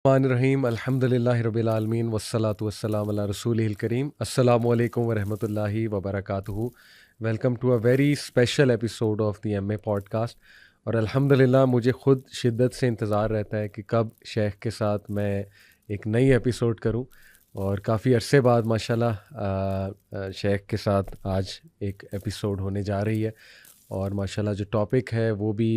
الرحمن الرحیم الحمد للہ رب العالمین والصلاۃ والسلام علی رسولہ الکریم. السلام علیکم ورحمۃ اللہ وبرکاتہ. Welcome to a very special episode of the M A podcast. اور الحمد للہ مجھے خود شدت سے انتظار رہتا ہے کہ کب شیخ کے ساتھ میں ایک نئی ایپیسوڈ کروں، اور کافی عرصے بعد ماشاء اللہ شیخ کے ساتھ آج ایک ایپیسوڈ ہونے جا رہی ہے. اور ماشاء اللہ جو ٹاپک ہے وہ بھی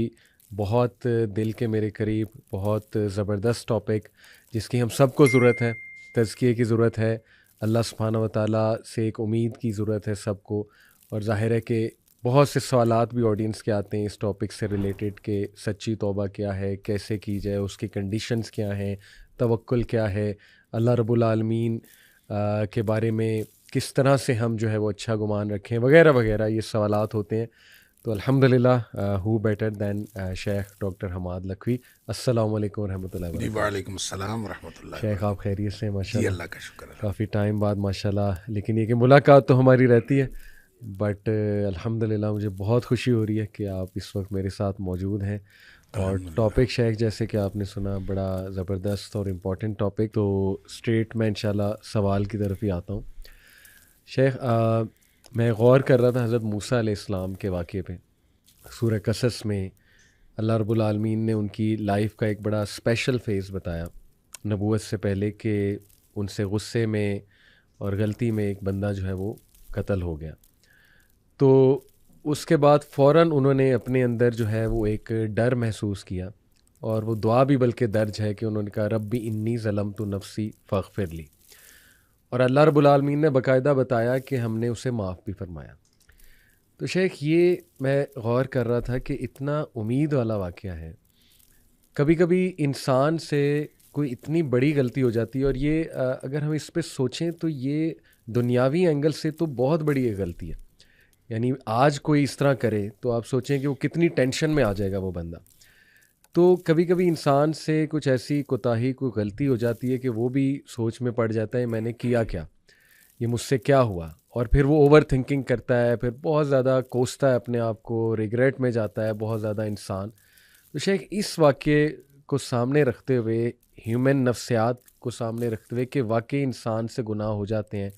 بہت دل کے میرے قریب، بہت زبردست ٹاپک جس کی ہم سب کو ضرورت ہے. تزکیے کی ضرورت ہے، اللہ سبحانہ و تعالیٰ سے ایک امید کی ضرورت ہے سب کو. اور ظاہر ہے کہ بہت سے سوالات بھی آڈینس کے آتے ہیں اس ٹاپک سے ریلیٹڈ کہ سچی توبہ کیا ہے، کیسے کی جائے، اس کی کنڈیشنز کیا ہیں، توکل کیا ہے، اللہ رب العالمین کے بارے میں کس طرح سے ہم جو ہے وہ اچھا گمان رکھیں، وغیرہ وغیرہ یہ سوالات ہوتے ہیں. تو الحمدللہ ہو بیٹر دین شیخ ڈاکٹر حماد لکھوی. السلام علیکم ورحمۃ اللہ جی وبرکاتہ. وعلیکم السلام ورحمۃ اللہ شیخ آپ خیریت سے؟ ماشاء جی اللہ اللہ کا شکر ہے. کافی ٹائم بعد ماشاء اللہ، لیکن یہ کہ ملاقات تو ہماری رہتی ہے، بٹ الحمدللہ مجھے بہت خوشی ہو رہی ہے کہ آپ اس وقت میرے ساتھ موجود ہیں. اور ٹاپک شیخ جیسے کہ آپ نے سنا بڑا زبردست اور امپورٹنٹ ٹاپک. تو اسٹریٹ میں انشاءاللہ سوال کی طرف ہی آتا ہوں. شیخ میں غور کر رہا تھا حضرت موسیٰ علیہ السلام کے واقعے پہ. سورہ قصص میں اللہ رب العالمین نے ان کی لائف کا ایک بڑا اسپیشل فیز بتایا نبوت سے پہلے، کہ ان سے غصے میں اور غلطی میں ایک بندہ جو ہے وہ قتل ہو گیا. تو اس کے بعد فوراً انہوں نے اپنے اندر جو ہے وہ ایک ڈر محسوس کیا، اور وہ دعا بھی بلکہ درج ہے کہ انہوں نے کہا ربی انی ظلمت نفسی فاغفر لی. اور اللہ رب العالمین نے باقاعدہ بتایا کہ ہم نے اسے معاف بھی فرمایا. تو شیخ یہ میں غور کر رہا تھا کہ اتنا امید والا واقعہ ہے. کبھی کبھی انسان سے کوئی اتنی بڑی غلطی ہو جاتی ہے، اور یہ اگر ہم اس پہ سوچیں تو یہ دنیاوی اینگل سے تو بہت بڑی ایک غلطی ہے. یعنی آج کوئی اس طرح کرے تو آپ سوچیں کہ وہ کتنی ٹینشن میں آ جائے گا وہ بندہ. تو کبھی کبھی انسان سے کچھ ایسی کوتاہی، کوئی غلطی ہو جاتی ہے کہ وہ بھی سوچ میں پڑ جاتا ہے میں نے کیا کیا، یہ مجھ سے کیا ہوا. اور پھر وہ اوور تھنکنگ کرتا ہے، پھر بہت زیادہ کوستا ہے اپنے آپ کو، ریگریٹ میں جاتا ہے بہت زیادہ انسان. تو شیخ اس واقعے کو سامنے رکھتے ہوئے، ہیومن نفسیات کو سامنے رکھتے ہوئے کہ واقعی انسان سے گناہ ہو جاتے ہیں،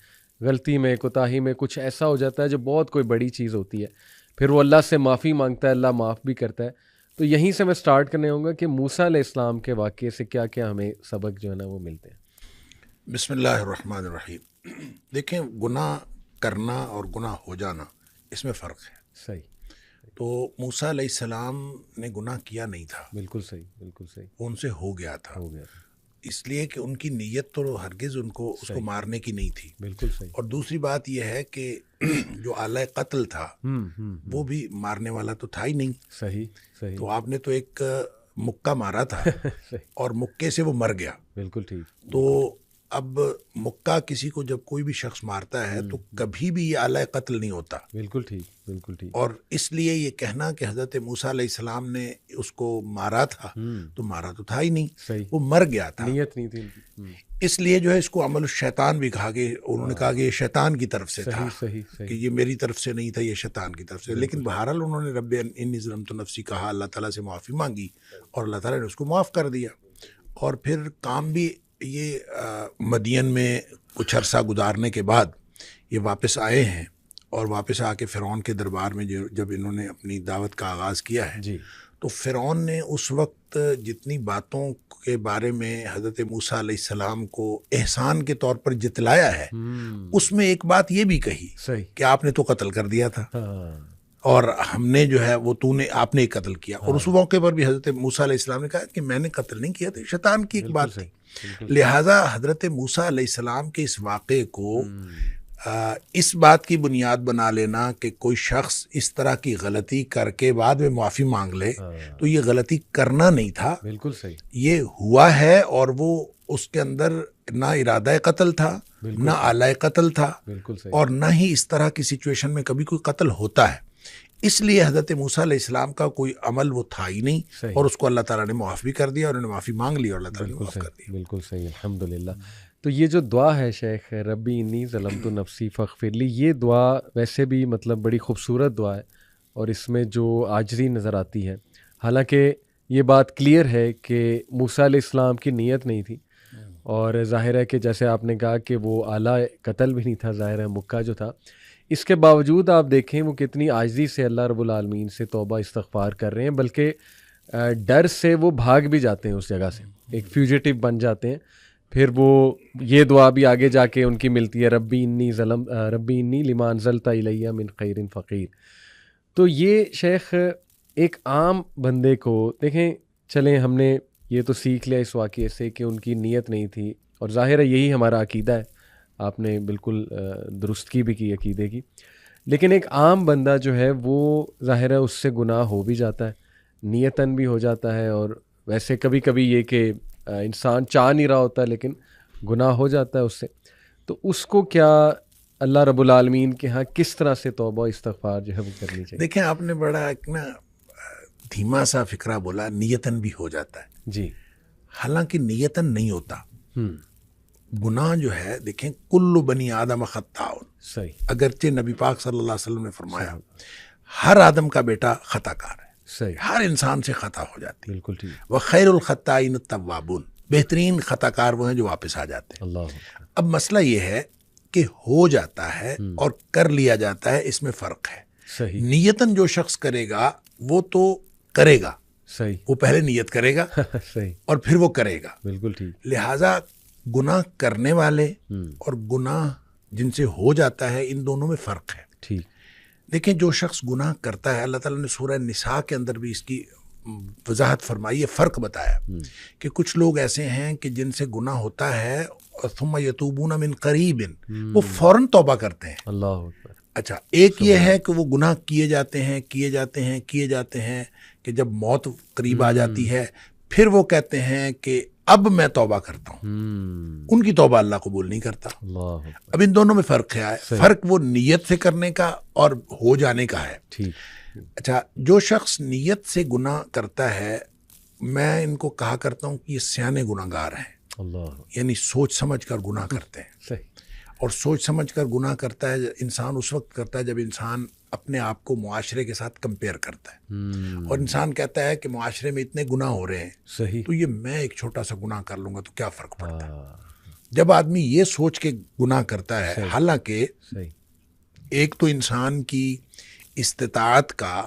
غلطی میں، کوتاہی میں کچھ ایسا ہو جاتا ہے جو بہت کوئی بڑی چیز ہوتی ہے، پھر وہ اللہ سے معافی مانگتا ہے، اللہ معاف بھی کرتا ہے. تو یہیں سے میں سٹارٹ کرنے ہوں گا کہ موسیٰ علیہ السلام کے واقعے سے کیا کیا ہمیں سبق جو ہے نا وہ ملتے ہیں. بسم اللہ الرحمن الرحیم. دیکھیں، گناہ کرنا اور گناہ ہو جانا اس میں فرق ہے. صحیح. تو موسیٰ علیہ السلام نے گناہ کیا نہیں تھا، بالکل صحیح، بالکل صحیح. وہ ان سے ہو گیا تھا. ہو گیا تھا. اس لیے کہ ان کی نیت تو ہرگز اس کو مارنے کی نہیں تھی. بالکل صحیح. اور دوسری بات یہ ہے کہ جو آلہ قتل تھا وہ بھی مارنے والا تو تھا ہی نہیں. صحیح صحیح. تو آپ نے تو ایک مکہ مارا تھا اور مکے سے وہ مر گیا. بالکل ٹھیک. تو اب مکہ کسی کو جب کوئی بھی شخص مارتا ہے تو کبھی بھی یہ آلہ قتل نہیں ہوتا. بالکل ٹھیک، بالکل ٹھیک. اور اس لیے یہ کہنا کہ حضرت موسیٰ علیہ السلام نے اس کو مارا تھا، تو مارا تو تھا ہی نہیں، صحیح. وہ مر گیا تھا. نیت نہیں تھی. اس لیے جو ہے اس کو عمل الشیطان بھی کہا گیا. انہوں نے کہا کہ یہ شیطان کی طرف سے تھا، صحیح صحیح. کہ یہ میری طرف سے نہیں تھا، یہ شیطان کی طرف سے. لیکن بہرحال انہوں نے رب انی ظلمت نفسی کہا، اللہ تعالیٰ سے معافی مانگی، اور اللہ تعالیٰ نے اس کو معاف کر دیا. اور پھر کام بھی یہ مدین میں کچھ عرصہ گزارنے کے بعد یہ واپس آئے ہیں، اور واپس آ کے فرعون کے دربار میں جب انہوں نے اپنی دعوت کا آغاز کیا ہے جی. تو فرعون نے اس وقت جتنی باتوں کے بارے میں حضرت موسیٰ علیہ السلام کو احسان کے طور پر جتلایا ہے، اس میں ایک بات یہ بھی کہی صحیح کہ آپ نے تو قتل کر دیا تھا، ہاں اور ہم نے جو ہے وہ آپ نے قتل کیا. اور اس موقع پر بھی حضرت موسیٰ علیہ السلام نے کہا کہ میں نے قتل نہیں کیا تھا، شیطان کی ایک بات تھی. لہٰذا حضرت موسیٰ علیہ السلام کے اس واقعے کو اس بات کی بنیاد بنا لینا کہ کوئی شخص اس طرح کی غلطی کر کے بعد میں معافی مانگ لے، تو یہ غلطی کرنا نہیں تھا. بالکل صحیح. یہ ہوا ہے، اور وہ اس کے اندر نہ ارادہ قتل تھا، نہ آلہ قتل تھا، بالکل صحیح. اور نہ ہی اس طرح کی سچویشن میں کبھی کوئی قتل ہوتا ہے. اس لیے حضرت موسیٰ علیہ السلام کا کوئی عمل وہ تھا ہی نہیں، اور اس کو اللہ تعالیٰ نے معاف بھی کر دیا، اور انہوں نے معافی مانگ لی اور اللہ تعالیٰ نے معاف کر دیا. بالکل صحیح. الحمدللہ. تو یہ جو دعا ہے شیخ ربی انی ظلمت نفسی فاغفر لی، یہ دعا ویسے بھی مطلب بڑی خوبصورت دعا ہے، اور اس میں جو عاجزی نظر آتی ہے. حالانکہ یہ بات کلیئر ہے کہ موسیٰ علیہ السلام کی نیت نہیں تھی، اور ظاہر ہے کہ جیسے آپ نے کہا کہ وہ اعلیٰ قتل بھی نہیں تھا، ظاہر ہے مکہ جو تھا، اس کے باوجود آپ دیکھیں وہ کتنی عاجزی سے اللہ رب العالمین سے توبہ استغفار کر رہے ہیں، بلکہ ڈر سے وہ بھاگ بھی جاتے ہیں اس جگہ سے، ایک فیوجیٹو بن جاتے ہیں. پھر وہ یہ دعا بھی آگے جا کے ان کی ملتی ہے، ربی انی لما انزلت الیہ من خیر فقیر. تو یہ شیخ ایک عام بندے کو دیکھیں، چلیں ہم نے یہ تو سیکھ لیا اس واقعے سے کہ ان کی نیت نہیں تھی، اور ظاہر ہے یہی ہمارا عقیدہ ہے، آپ نے بالکل درستگی بھی کی عقیدے کی. لیکن ایک عام بندہ جو ہے وہ ظاہر ہے اس سے گناہ ہو بھی جاتا ہے، نیتاً بھی ہو جاتا ہے، اور ویسے کبھی کبھی یہ کہ انسان چاہ نہیں رہا ہوتا لیکن گناہ ہو جاتا ہے اس سے. تو اس کو کیا اللہ رب العالمین کے ہاں کس طرح سے توبہ استغفار جو ہے وہ کرنی چاہیے؟ دیکھیں آپ نے بڑا ایک نا دھیما سا فکرہ بولا، نیتاً بھی ہو جاتا ہے. جی. حالانکہ نیتاً نہیں ہوتا. گناہ جو ہے دیکھیں کل بنی آدم خطاء، صحیح، اگرچہ نبی پاک صلی اللہ علیہ وسلم نے فرمایا ہر آدم کا بیٹا خطا کار ہے، صحیح، ہر انسان سے خطا ہو جاتی ہے. بالکل ٹھیک. وخیر الخطائین التوابون، بہترین خطا کار وہ ہیں جو واپس آ جاتے ہیں. اللہ. اب مسئلہ یہ ہے کہ ہو جاتا ہے اور کر لیا جاتا ہے، اس میں فرق ہے. صحیح، نیتاً جو شخص کرے گا وہ تو کرے گا، صحیح، وہ پہلے نیت کرے گا صحیح، اور پھر وہ کرے گا. بالکل ٹھیک. لہٰذا گناہ کرنے والے اور گناہ جن سے ہو جاتا ہے ان دونوں میں فرق ہے. ٹھیک. دیکھیں جو شخص گناہ کرتا ہے، اللہ تعالیٰ نے سورہ نساء کے اندر بھی اس کی وضاحت فرمائی ہے، فرق بتایا کہ کچھ لوگ ایسے ہیں کہ جن سے گناہ ہوتا ہے ثم یتوبون من قریب، وہ فوراً توبہ کرتے ہیں. اللہ اکبر. اچھا، ایک یہ ہے کہ وہ گناہ کیے جاتے ہیں کہ جب موت قریب آ جاتی ہے پھر وہ کہتے ہیں کہ اب میں توبہ کرتا ہوں. ان کی توبہ اللہ قبول نہیں کرتا. اللہ. اب ان دونوں میں فرق ہے. فرق وہ نیت سے کرنے کا اور ہو جانے کا ہے. ٹھیک. اچھا، جو شخص نیت سے گناہ کرتا ہے میں ان کو کہا کرتا ہوں کہ یہ سیانے گناہ گار ہیں. اللہ. یعنی سوچ سمجھ کر گناہ کرتے ہیں. صحیح. اور سوچ سمجھ کر گناہ کرتا ہے انسان اس وقت کرتا ہے جب انسان اپنے آپ کو معاشرے کے ساتھ کمپیئر کرتا ہے اور انسان کہتا ہے کہ معاشرے میں اتنے گناہ ہو رہے ہیں، صحیح، تو یہ میں ایک چھوٹا سا گناہ کر لوں گا تو کیا فرق پڑتا ہے. جب آدمی یہ سوچ کے گناہ کرتا ہے، حالانکہ صحیح، ایک تو انسان کی استطاعت کا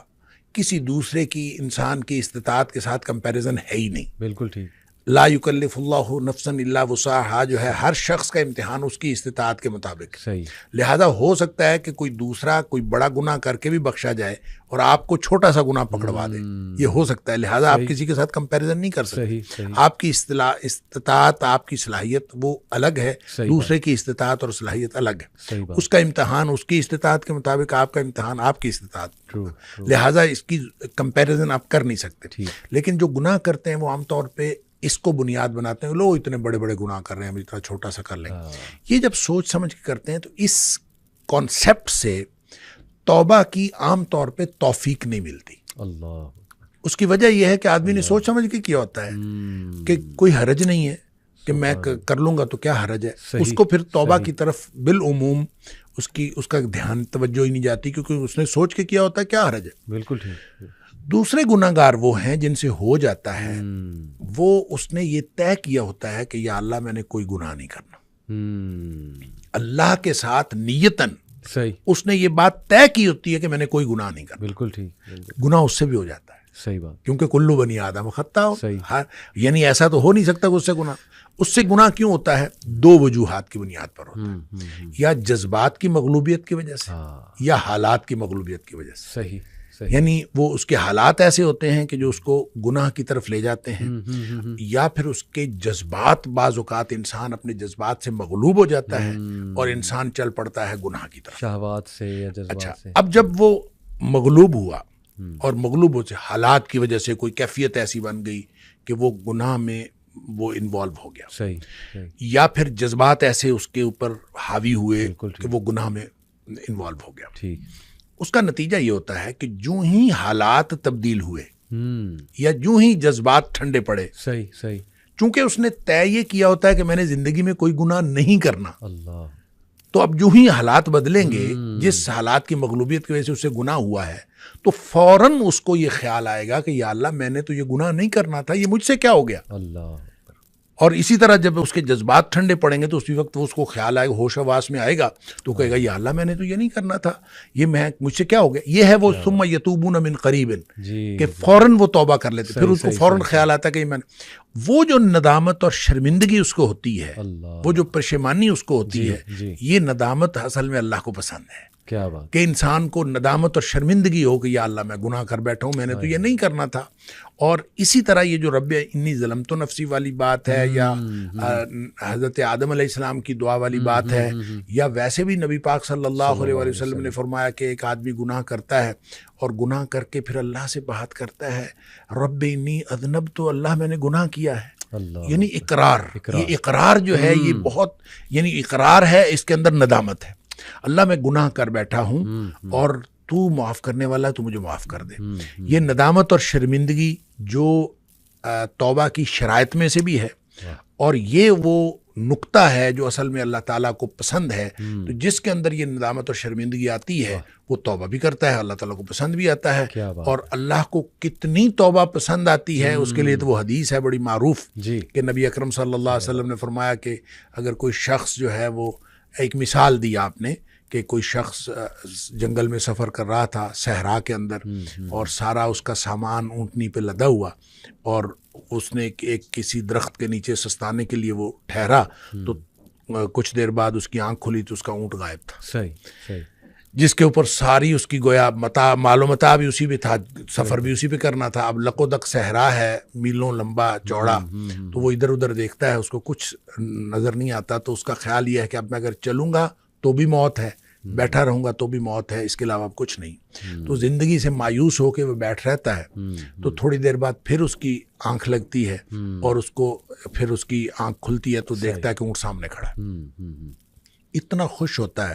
کسی دوسرے کی انسان کی استطاعت کے ساتھ کمپیریزن ہے ہی نہیں. بالکل ٹھیک. لا یکلف اللہ نفسا الا وسعها جو ہے ہر شخص کا امتحان اس کی استطاعت کے مطابق. صحیح. لہذا ہو سکتا ہے کہ کوئی دوسرا کوئی بڑا گناہ کر کے بھی بخشا جائے اور آپ کو چھوٹا سا گناہ پکڑوا دے، یہ ہو سکتا ہے. لہذا آپ کسی کے ساتھ کمپیریزن نہیں کر سکتے. آپ کی استطاعت، آپ کی صلاحیت وہ الگ ہے، دوسرے کی استطاعت اور صلاحیت الگ ہے. اس کا امتحان اس کی استطاعت کے مطابق، آپ کا امتحان آپ کی استطاعت. لہذا اس کی کمپیریزن آپ کر نہیں سکتے. لیکن جو گناہ کرتے ہیں وہ عام طور پہ اس کو بنیاد بناتے ہیں، لوگ اتنے بڑے بڑے گناہ کر رہے ہیں، ہم اتنا چھوٹا سا کر لیں. یہ جب سوچ سمجھ کے کرتے ہیں تو اس کانسیپٹ سے توبہ کی عام طور پہ توفیق نہیں ملتی. اللہ. اس کی وجہ یہ ہے کہ آدمی نے سوچ سمجھ کے کیا ہوتا ہے کہ کوئی حرج نہیں ہے کہ میں کر لوں گا تو کیا حرج ہے. اس کو پھر توبہ کی طرف بالعموم اس کا دھیان توجہ ہی نہیں جاتی، کیونکہ اس نے سوچ کے کیا ہوتا ہے کیا حرج ہے. بالکل ٹھیک. دوسرے گناہ گار وہ ہیں جن سے ہو جاتا ہے، وہ اس نے یہ طے کیا ہوتا ہے کہ یا اللہ میں نے کوئی گناہ نہیں کرنا. اللہ کے ساتھ نیتاً صحیح اس نے یہ بات طے کی ہوتی ہے کہ میں نے کوئی گناہ نہیں کرنا. بالکل ٹھیک. گناہ اس سے بھی ہو جاتا ہے. صحیح بات. کیونکہ کلو بنی آدم خطا ہو، صحیح. یعنی ایسا تو ہو نہیں سکتا کہ اس سے گناہ. اس سے گناہ کیوں ہوتا ہے؟ دو وجوہات کی بنیاد پر ہوتا ہے. یا جذبات کی مغلوبیت کی وجہ سے یا حالات کی مغلوبیت کی وجہ سے. صحیح. یعنی وہ اس کے حالات ایسے ہوتے ہیں کہ جو اس کو گناہ کی طرف لے جاتے ہیں، یا پھر اس کے جذبات، بعض اوقات انسان اپنے جذبات سے مغلوب ہو جاتا ہے اور انسان چل پڑتا ہے گناہ کی طرف، شہوات سے یا جذبات اچھا سے. اب جب وہ مغلوب ہوا اور مغلوب ہو سے حالات کی وجہ سے کوئی کیفیت ایسی بن گئی کہ وہ گناہ میں وہ انوالو ہو گیا، صحیح. یا پھر جذبات ایسے اس کے اوپر حاوی ہوئے کہ وہ گناہ میں انوالو ہو گیا. ٹھیک. اس کا نتیجہ یہ ہوتا ہے کہ جو ہی حالات تبدیل ہوئے یا جو ہی جذبات ٹھنڈے پڑے، صحیح چونکہ چونکہ اس نے طے یہ کیا ہوتا ہے کہ میں نے زندگی میں کوئی گناہ نہیں کرنا، اللہ تو اب جو ہی حالات بدلیں گے، جس حالات کی مغلوبیت کی وجہ سے اسے گناہ ہوا ہے، تو فوراً اس کو یہ خیال آئے گا کہ یا اللہ میں نے تو یہ گناہ نہیں کرنا تھا، یہ مجھ سے کیا ہو گیا. اللہ. اور اسی طرح جب اس کے جذبات ٹھنڈے پڑیں گے تو اسی وقت اس کو خیال آئے گا، ہوش حواس میں آئے گا، تو کہے گا یا اللہ میں نے تو یہ نہیں کرنا تھا، یہ مجھ سے کیا ہو گیا. یہ ہے وہ ثم یتوبون من قریب، کہ فوراً وہ توبہ کر لیتے. پھر اس کو فوراً خیال آتا ہے کہ میں نے وہ جو ندامت اور شرمندگی اس کو ہوتی ہے، وہ جو پشیمانی اس کو ہوتی ہے، یہ ندامت اصل میں اللہ کو پسند ہے. کیا بات. کہ انسان کو ندامت اور شرمندگی ہو کہ یا اللہ میں گناہ کر بیٹھا ہوں، میں نے تو یہ نہیں کرنا تھا. اور اسی طرح یہ جو رب انی ظلمت نفسی والی بات ہے، یا حضرت آدم علیہ السلام کی دعا والی بات ہے، یا ویسے بھی نبی پاک صلی اللہ علیہ وسلم نے فرمایا کہ ایک آدمی گناہ کرتا ہے اور گناہ کر کے پھر اللہ سے بات کرتا ہے، رب انی اذنبت، تو اللہ میں نے گناہ کیا ہے. یعنی اقرار. یہ اقرار جو ہے یہ بہت، یعنی اقرار ہے، اس کے اندر ندامت ہے. اللہ میں گناہ کر بیٹھا ہوں اور تو معاف کرنے والا ہے، تو مجھے معاف کر دے. یہ ندامت اور شرمندگی جو توبہ کی شرائط میں سے بھی ہے، اور یہ وہ نقطہ ہے جو اصل میں اللہ تعالیٰ کو پسند ہے. تو جس کے اندر یہ ندامت اور شرمندگی آتی ہے وہ توبہ بھی کرتا ہے، اللہ تعالیٰ کو پسند بھی آتا ہے. اور اللہ کو کتنی توبہ پسند آتی ہے اس کے لیے تو وہ حدیث ہے بڑی معروف کہ نبی اکرم صلی اللہ علیہ وسلم نے فرمایا کہ اگر کوئی شخص جو ہے، وہ ایک مثال دی آپ نے کہ کوئی شخص جنگل میں سفر کر رہا تھا صحرا کے اندر، اور سارا اس کا سامان اونٹنی پہ لدا ہوا، اور اس نے ایک کسی درخت کے نیچے سستانے کے لیے وہ ٹھہرا، تو کچھ دیر بعد اس کی آنکھ کھلی تو اس کا اونٹ غائب تھا. صحیح. جس کے اوپر ساری اس کی گویا مال و متاع بھی اسی پہ تھا، سفر بھی اسی پہ کرنا تھا. اب لق و دق صحرا ہے، میلوں لمبا چوڑا، تو وہ ادھر ادھر دیکھتا ہے، اس کو کچھ نظر نہیں آتا. تو اس کا خیال یہ ہے کہ اب میں اگر چلوں گا تو بھی موت ہے، بیٹھا رہوں گا تو بھی موت ہے، اس کے علاوہ کچھ نہیں. تو زندگی سے مایوس ہو کے وہ بیٹھ رہتا ہے. تو تھوڑی دیر بعد پھر اس کی آنکھ لگتی ہے، اور اس کو پھر اس کی آنکھ کھلتی ہے تو دیکھتا ہے کہ اونٹ سامنے کھڑا ہے. اتنا خوش ہوتا ہے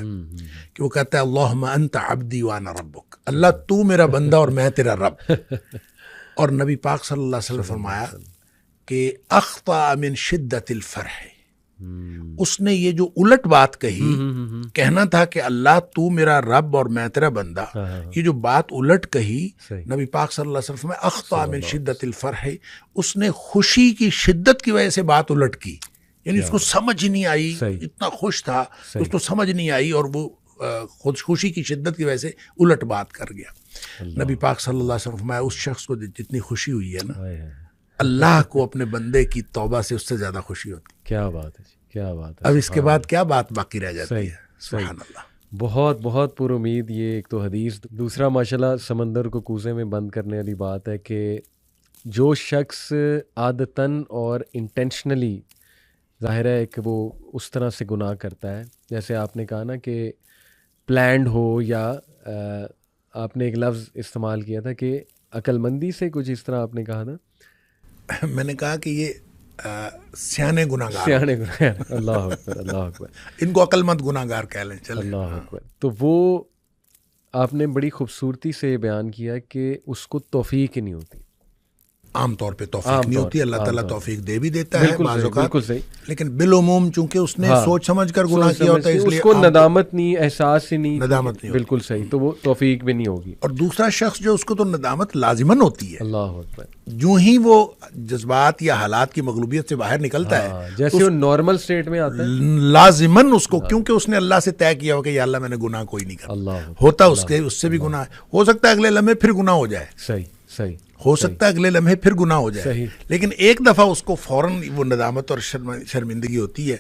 کہ وہ کہتا ہے اللہم انت عبدی وانا ربک، اللہ تو میرا بندہ اور میں تیرا رب. اور نبی پاک صلی اللہ علیہ وسلم فرمایا کہ اخطأ من شدت الفرح، اس نے یہ جو الٹ بات کہی، کہنا تھا کہ اللہ تو میرا رب اور میں تیرا بندہ، یہ جو بات الٹ کہی نبی پاک صلی اللہ علیہ وسلم میں اخطأ من شدت الفرح، اس نے خوشی کی شدت کی وجہ سے بات الٹ کی. یعنی اس کو سمجھ نہیں آئی، اتنا خوش تھا اس کو سمجھ نہیں آئی، اور وہ خوشی کی شدت کی وجہ سے الٹ بات کر گیا. نبی پاک صلی اللہ علیہ وسلم فرمایا اس شخص کو جتنی خوشی ہوئی ہے نا، اللہ کو اپنے بندے کی توبہ سے اس سے زیادہ خوشی ہوتی. کیا بات ہے، کیا بات ہے. اب اس کے بعد کیا بات باقی رہ جاتی ہے. سبحان اللہ. بہت بہت پر امید. یہ ایک تو حدیث، دوسرا ماشاءاللہ سمندر کو کوزے میں بند کرنے والی بات ہے کہ جو شخص عادتاً اور انٹینشنلی، ظاہر ہے کہ وہ اس طرح سے گناہ کرتا ہے، جیسے آپ نے کہا نا کہ پلانڈ ہو، یا آپ نے ایک لفظ استعمال کیا تھا کہ عقل مندی سے، کچھ اس طرح آپ نے کہا تھا. میں نے کہا کہ یہ سیانے گناہگار، اللہ اکبر، اللہ اکبر، ان کو عقل مند گناہگار کہہ لیں. چلیں. اللہ اکبر. تو وہ آپ نے بڑی خوبصورتی سے بیان کیا کہ اس کو توفیق ہی نہیں ہوتی. عام طور پہ توفیق نہیں ہوتی، اللہ تعالیٰ توفیق دے بھی دیتا ہے بعض اوقات، لیکن بالعموم چونکہ اس نے سوچ سمجھ کر گناہ کیا ہوتا ہے، اس لیے اس کو ندامت نہیں، احساس ہی نہیں، ندامت نہیں. بالکل صحیح. تو وہ توفیق بھی نہیں ہوگی. اور دوسرا شخص جو اس کو تو ندامت لازماً ہوتی ہے، اللہ اکبر، جو ہی وہ جذبات یا حالات کی مغلوبیت سے باہر نکلتا ہے، جیسے وہ نارمل سٹیٹ میں آتا ہے، لازماً اس کو، کیونکہ اس نے اللہ سے طے کیا ہو کہ یا اللہ میں نے گناہ کوئی نہیں کرنا. ہوتا اس سے بھی گناہ ہو سکتا ہے اگلے لمحے پھر گناہ ہو جائے، صحیح ہو سکتا ہے اگلے لمحے پھر گناہ ہو جائے، لیکن ایک دفعہ اس کو فوراً وہ ندامت اور شرمندگی ہوتی ہے.